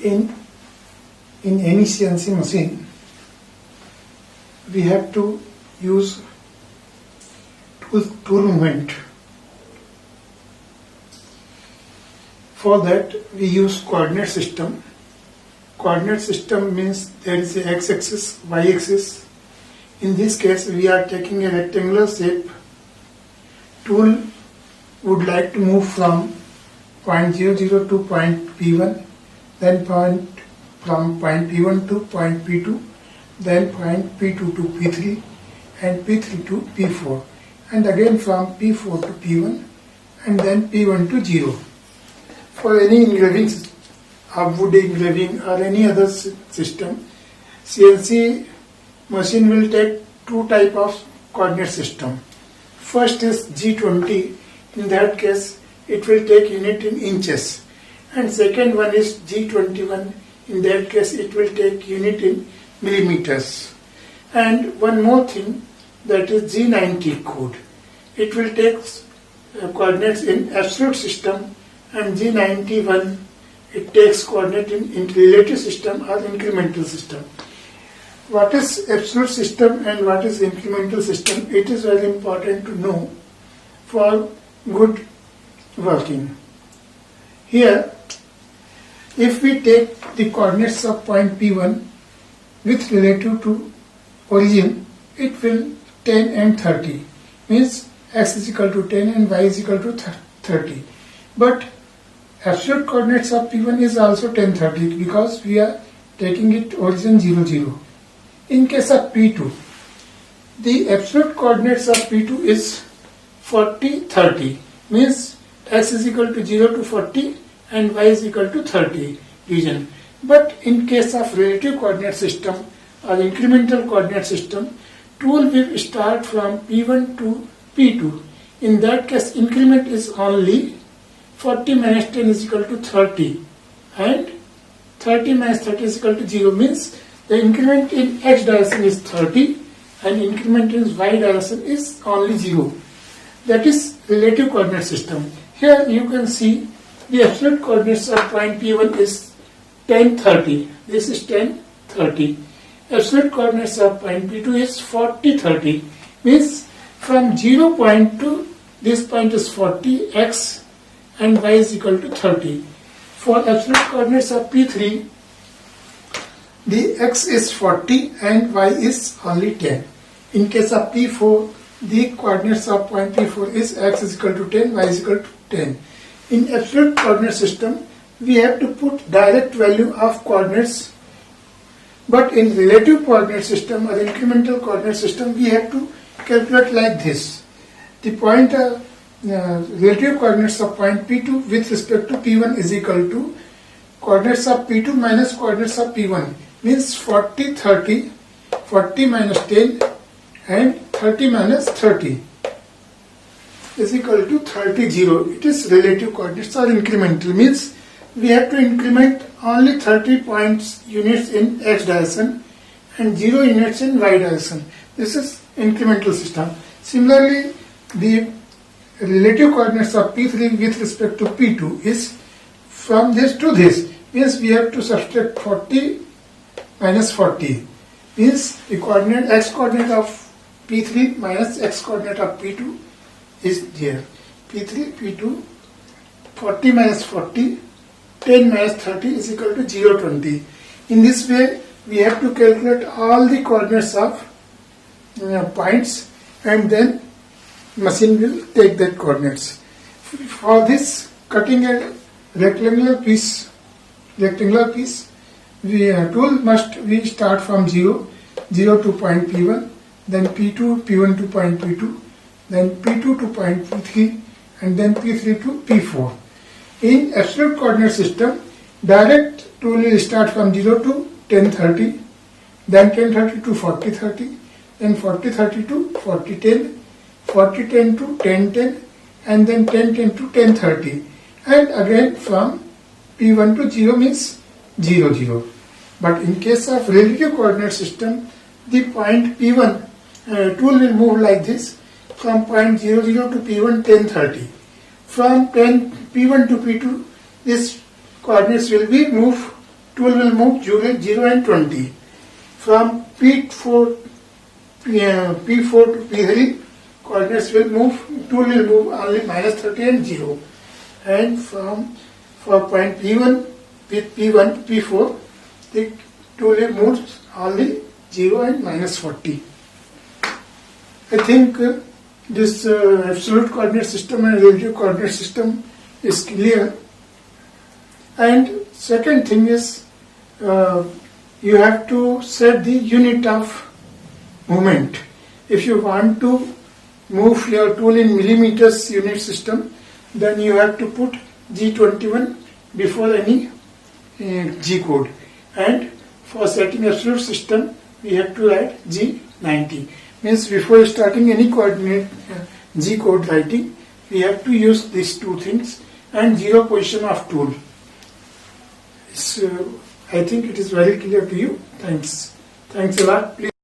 in any CNC machine, we have to use tool movement. For that, we use coordinate system. Coordinate system means there is a x-axis, y-axis. In this case, we are taking a rectangular shape. Tool would like to move from point 00 to point P1, then from point P1 to point P2, then point P2 to P3, and P3 to P4, and again from P4 to P1, and then P1 to 0. For any engraving, wood engraving or any other system, CNC machine will take two type of coordinate system. First is G20. In that case, it will take unit in inches, and second one is G21. In that case, it will take unit in millimeters. And one more thing, that is G90 code. It will take coordinates in absolute system, and G91 it takes coordinate in relative system or incremental system. What is absolute system and what is incremental system? It is very important to know for good working. Here, if we take the coordinates of point P1 with relative to origin, it will 10 and 30. Means x is equal to 10 and y is equal to 30. But absolute coordinates of P1 is also 10, 30 because we are taking it origin 0, 0. In case of P2, the absolute coordinates of P2 is 40, 30. Means x is equal to 0 to 40 and y is equal to 30 region. But in case of relative coordinate system or incremental coordinate system, tool will start from P1 to P2. In that case, increment is only 40 minus 10 is equal to 30, and 30 minus 30 is equal to 0. Means the increment in x direction is 30 and increment in y direction is only 0. That is relative coordinate system. Here you can see the absolute coordinates of point P1 is 10, 30. This is 10, 30. Absolute coordinates of point P2 is 40, 30. Means from 0 point to this point is 40, x, and y is equal to 30. For absolute coordinates of P3, the x is 40 and y is only 10. In case of P4, the coordinates of point P4 is x is equal to 10, y is equal to 10. In absolute coordinate system, we have to put direct value of coordinates, but in relative coordinate system or incremental coordinate system, we have to calculate like this. The point relative coordinates of point P2 with respect to P1 is equal to coordinates of P2 minus coordinates of P1. Means 40, 30, 40 minus 10 and 30 minus 30 is equal to 30, 0. It is relative coordinates or incremental. Means we have to increment only 30 points units in x direction and 0 units in y direction. This is incremental system. Similarly, the relative coordinates of P3 with respect to P2 is from this to this. Means we have to subtract 40 minus 40. Means the coordinate x coordinate of P3 minus x coordinate of P2 is there. P3, P2, 40 minus 40, 10 minus 30 is equal to 0, 20. In this way, we have to calculate all the coordinates of points, and then machine will take that coordinates. For this, cutting a rectangular piece, we start from 0 to point P1, then P1 to point P2, then P2 to point P3, and then P3 to P4. In absolute coordinate system, direct tool will start from 0 to 10, 30, then 10, 30 to 40, 30, then 40, 30 to 40, 10, 40, 10 to 10, 10, and then 10, 10 to 10, 30. And again from P1 to 0 means 0, 0. But in case of relative coordinate system, the point P1 tool will move like this from point 0, 0 to P1, 10, 30. From P1 to P2, this coordinates will be moved tool will move 0 and 20. From P4 to P3, coordinates will move, tool will move only -30 and 0. And for point P1 with P1 to P4, the tool will move only 0 and -40. I think this absolute coordinate system and relative coordinate system is clear. And second thing is you have to set the unit of movement. If you want to move your tool in millimeters unit system, then you have to put G21 before any G code. And for setting absolute system, we have to write G90. Means before starting any coordinate G code writing, we have to use these two things and 0 position of tool. So I think it is very clear to you. Thanks. Thanks a lot. Please.